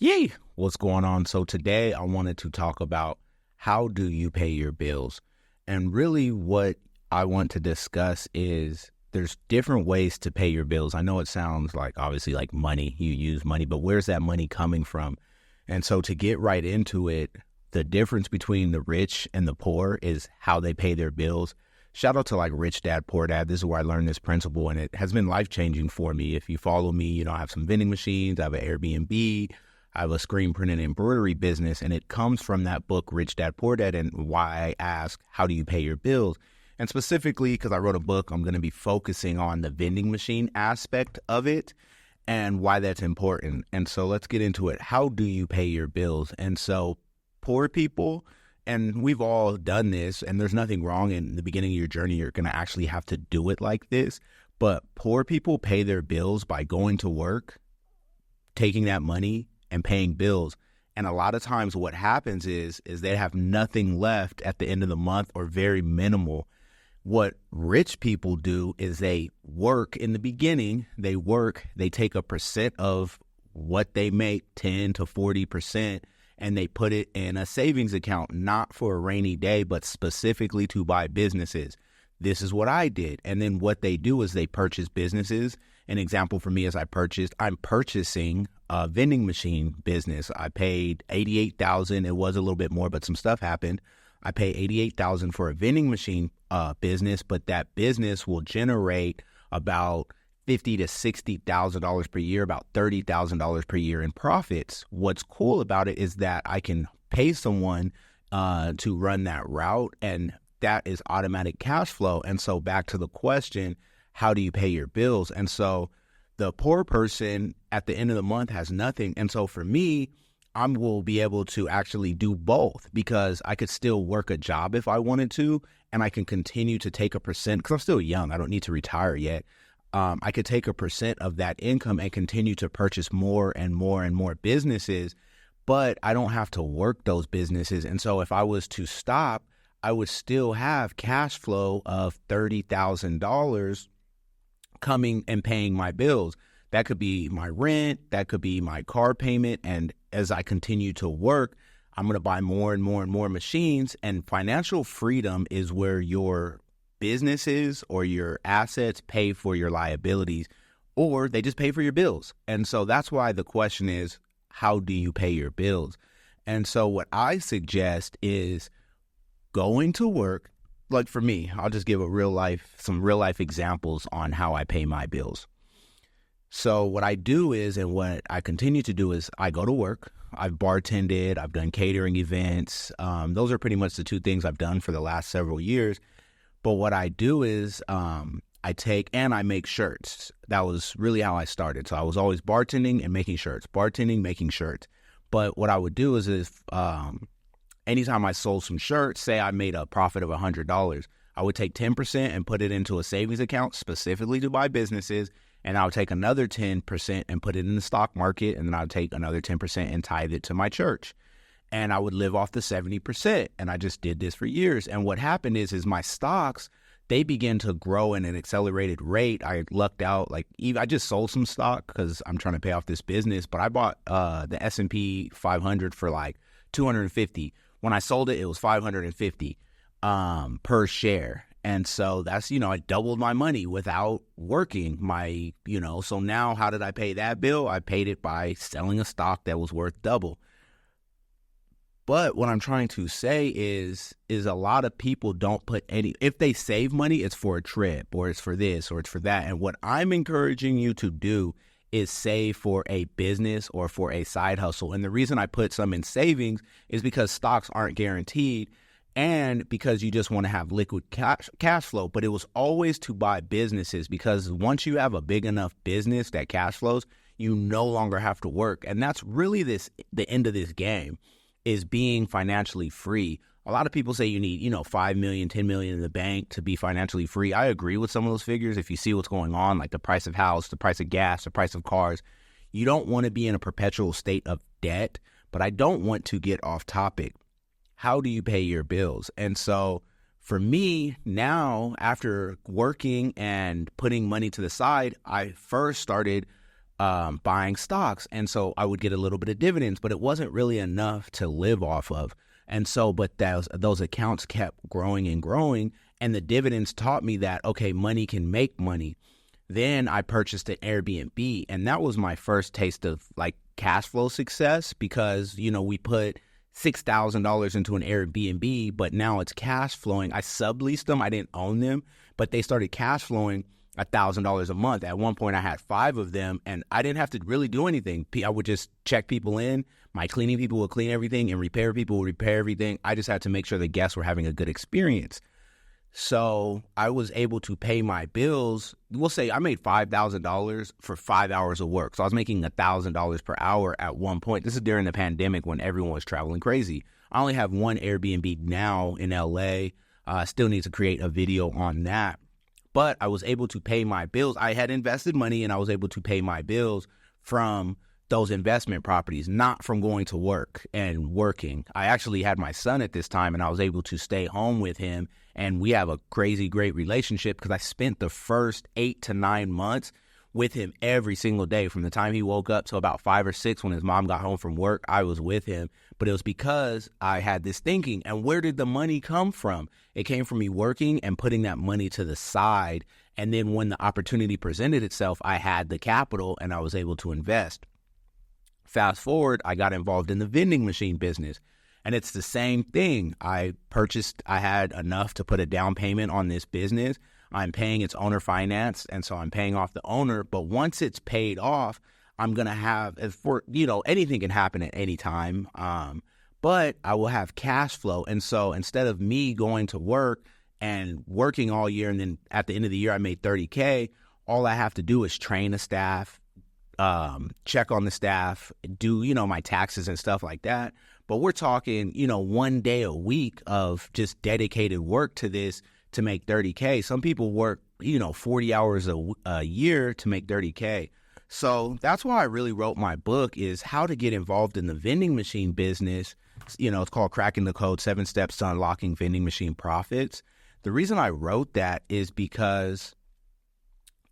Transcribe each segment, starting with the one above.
Yay! What's going on? So today I wanted to talk about how do you pay your bills? And really what I want to discuss is there's different ways to pay your bills. I know it sounds like obviously like money, you use money, but where's that money coming from? And so to get right into it, the difference between the rich and the poor is how they pay their bills. Shout out to like Rich Dad, Poor Dad. This is where I learned this principle and it has been life-changing for me. If you follow me, I have some vending machines, I have an Airbnb, I have a screen print and embroidery business, and it comes from that book, Rich Dad, Poor Dad, and why I ask, how do you pay your bills? And specifically, because I wrote a book, I'm going to be focusing on the vending machine aspect of it and why that's important. And so let's get into it. How do you pay your bills? And so poor people, and we've all done this, and there's nothing wrong in the beginning of your journey. You're going to actually have to do it like this. But poor people pay their bills by going to work, taking that money, and paying bills. And a lot of times what happens is they have nothing left at the end of the month or very minimal. What rich people do is they work in the beginning, they take a percent of what they make, 10 to 40%, and they put it in a savings account, not for a rainy day, but specifically to buy businesses. This is what I did. And then what they do is they purchase businesses. An example for me is I'm purchasing a vending machine business. I paid $88,000. It was a little bit more, but some stuff happened. I paid $88,000 for a vending machine business, but that business will generate about $50,000 to $60,000 per year, about $30,000 per year in profits. What's cool about it is that I can pay someone to run that route, and that is automatic cash flow. And so back to the question, how do you pay your bills? And so the poor person at the end of the month has nothing. And so for me, I will be able to actually do both because I could still work a job if I wanted to, and I can continue to take a percent because I'm still young. I don't need to retire yet. I could take a percent of that income and continue to purchase more and more and more businesses, but I don't have to work those businesses. And so if I was to stop, I would still have cash flow of $30,000 coming and paying my bills. That could be my rent, that could be my car payment. And as I continue to work, I'm going to buy more and more and more machines. And financial freedom is where your businesses or your assets pay for your liabilities, or they just pay for your bills. And so that's why the question is, how do you pay your bills? And so what I suggest is going to work. Like for me, I'll just give some real life examples on how I pay my bills. So what I do is, and what I continue to do is I go to work. I've bartended, I've done catering events. Those are pretty much the two things I've done for the last several years. But what I do is I take and I make shirts. That was really how I started. So I was always bartending and making shirts, making shirts. But what I would do is anytime I sold some shirts, say I made a profit of $100, I would take 10% and put it into a savings account specifically to buy businesses. And I would take another 10% and put it in the stock market. And then I would take another 10% and tithe it to my church. And I would live off the 70%. And I just did this for years. And what happened is my stocks, they began to grow in an accelerated rate. I lucked out. I just sold some stock because I'm trying to pay off this business. But I bought the S&P 500 for like $250. When I sold it, it was $550 per share. And so that's, I doubled my money without working so now how did I pay that bill? I paid it by selling a stock that was worth double. But what I'm trying to say is a lot of people don't put if they save money, it's for a trip or it's for this or it's for that. And what I'm encouraging you to do is save for a business or for a side hustle. And the reason I put some in savings is because stocks aren't guaranteed and because you just want to have liquid cash flow. But it was always to buy businesses because once you have a big enough business that cash flows, you no longer have to work. And that's really the end of this game is being financially free. A lot of people say you need, 5 million, 10 million in the bank to be financially free. I agree with some of those figures. If you see what's going on, like the price of house, the price of gas, the price of cars, you don't want to be in a perpetual state of debt, but I don't want to get off topic. How do you pay your bills? And so for me now, after working and putting money to the side, I first started buying stocks. And so I would get a little bit of dividends, but it wasn't really enough to live off of. And so, but those accounts kept growing and growing, and the dividends taught me that, okay, money can make money. Then I purchased an Airbnb, and that was my first taste of like cash flow success, because, you know, we put $6,000 into an Airbnb, but now it's cash flowing. I subleased them. I didn't own them, but they started cash flowing $1,000 a month. At one point I had 5 of them, and I didn't have to really do anything. I would just check people in. My cleaning people would clean everything, and repair people would repair everything. I just had to make sure the guests were having a good experience. So I was able to pay my bills. We'll say I made $5,000 for 5 hours of work. So I was making $1,000 per hour at one point. This is during the pandemic when everyone was traveling crazy. I only have one Airbnb now in LA. Still need to create a video on that. But I was able to pay my bills. I had invested money, and I was able to pay my bills from those investment properties, not from going to work and working. I actually had my son at this time, and I was able to stay home with him. And we have a crazy great relationship because I spent the first 8 to 9 months with him every single day. From the time he woke up till about 5 or 6 when his mom got home from work, I was with him. But it was because I had this thinking. And where did the money come from? It came from me working and putting that money to the side. And then when the opportunity presented itself, I had the capital and I was able to invest. Fast forward, I got involved in the vending machine business. And it's the same thing. I had enough to put a down payment on this business. I'm paying its owner finance, and so I'm paying off the owner. But once it's paid off, I'm going to have, anything can happen at any time, but I will have cash flow. And so instead of me going to work and working all year, and then at the end of the year I made $30K, all I have to do is train a staff, check on the staff, do, my taxes and stuff like that. But we're talking, 1 day a week of just dedicated work to this to make $30K. Some people work, 40 hours a year to make $30K. So that's why I really wrote my book, is how to get involved in the vending machine business. It's called Cracking the Code, 7 Steps to Unlocking Vending Machine Profits. The reason I wrote that is because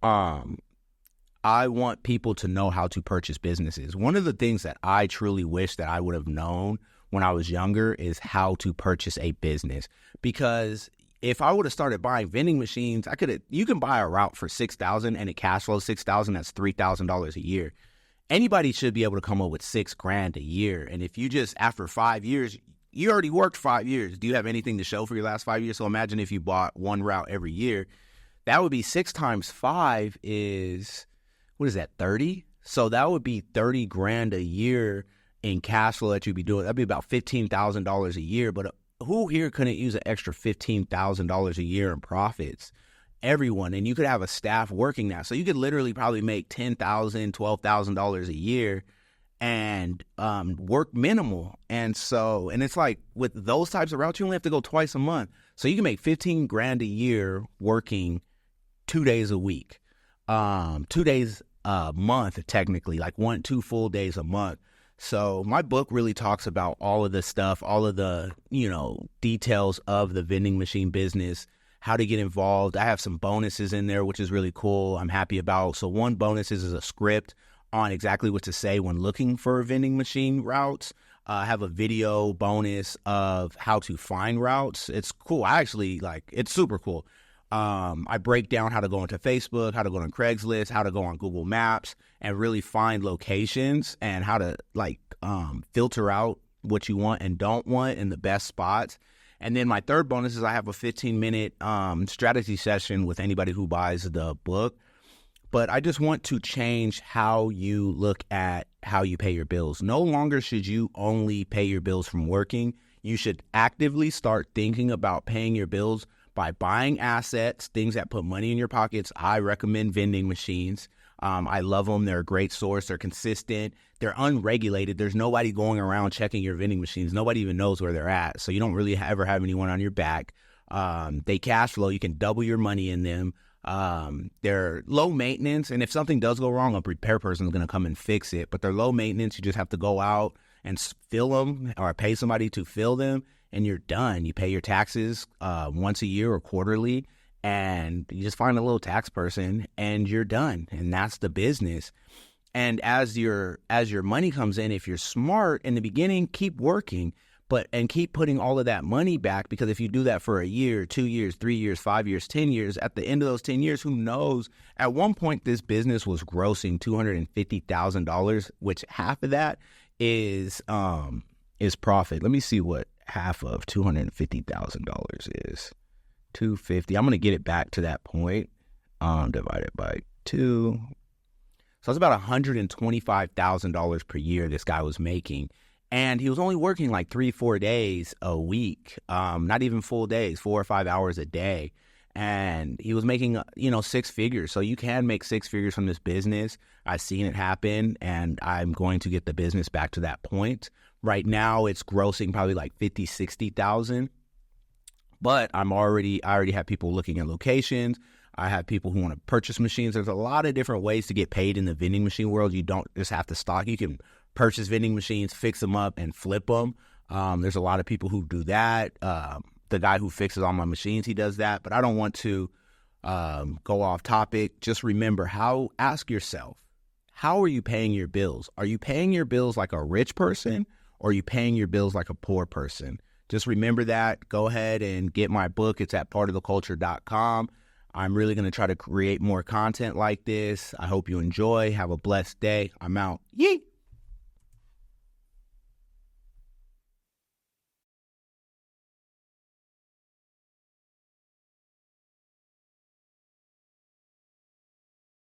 I want people to know how to purchase businesses. One of the things that I truly wish that I would have known when I was younger is how to purchase a business. Because if I would have started buying vending machines, you can buy a route for $6,000 and it cash flows $6,000. That's $3,000 a year. Anybody should be able to come up with $6,000 a year. And if you just, after 5 years, you already worked 5 years. Do you have anything to show for your last 5 years? So imagine if you bought one route every year, that would be 6 times 5 is, what is that, 30? So that would be $30,000 a year in cash flow that you'd be doing. That'd be about $15,000 a year. But who here couldn't use an extra $15,000 a year in profits? Everyone. And you could have a staff working that. So you could literally probably make $10,000, $12,000 a year and work minimal. And it's like with those types of routes, you only have to go twice a month. So you can make $15,000 a year working 2 days a week. 2 days a month, technically, like 2 full days a month. So my book really talks about all of the stuff, all of the, details of the vending machine business, how to get involved. I have some bonuses in there, which is really cool. I'm happy about. So one bonus is a script on exactly what to say when looking for vending machine routes. I have a video bonus of how to find routes. It's cool. It's super cool. I break down how to go into Facebook, how to go on Craigslist, how to go on Google Maps and really find locations, and how to filter out what you want and don't want in the best spots. And then my third bonus is I have a 15-minute strategy session with anybody who buys the book. But I just want to change how you look at how you pay your bills. No longer should you only pay your bills from working. You should actively start thinking about paying your bills by buying assets, things that put money in your pockets. I recommend vending machines. I love them. They're a great source. They're consistent. They're unregulated. There's nobody going around checking your vending machines. Nobody even knows where they're at. So you don't really ever have anyone on your back. They cash flow. You can double your money in them. They're low maintenance. And if something does go wrong, a repair person is going to come and fix it. But they're low maintenance. You just have to go out and fill them or pay somebody to fill them, and you're done. You pay your taxes once a year or quarterly, and you just find a little tax person and you're done. And that's the business. And as your money comes in, if you're smart in the beginning, keep working, and keep putting all of that money back, because if you do that for a year, 2 years, 3 years, 5 years, 10 years, at the end of those 10 years, who knows? At one point, this business was grossing $250,000, which half of that is profit. Let me see what half of $250,000 is. 250. I'm going to get it back to that point. Divided by 2. So it's about $125,000 per year this guy was making. And he was only working like 3-4 days a week, not even full days, 4 or 5 hours a day. And he was making, 6 figures. So you can make 6 figures from this business. I've seen it happen, and I'm going to get the business back to that point. Right now, it's grossing probably like 50, 60,000. But I already have people looking at locations. I have people who want to purchase machines. There's a lot of different ways to get paid in the vending machine world. You don't just have to stock. You can purchase vending machines, fix them up, and flip them. There's a lot of people who do that. The guy who fixes all my machines, he does that. But I don't want to go off topic. Just remember, ask yourself, how are you paying your bills? Are you paying your bills like a rich person, or are you paying your bills like a poor person? Just remember that. Go ahead and get my book. It's at partoftheculture.com. I'm really going to try to create more content like this. I hope you enjoy. Have a blessed day. I'm out. Yee!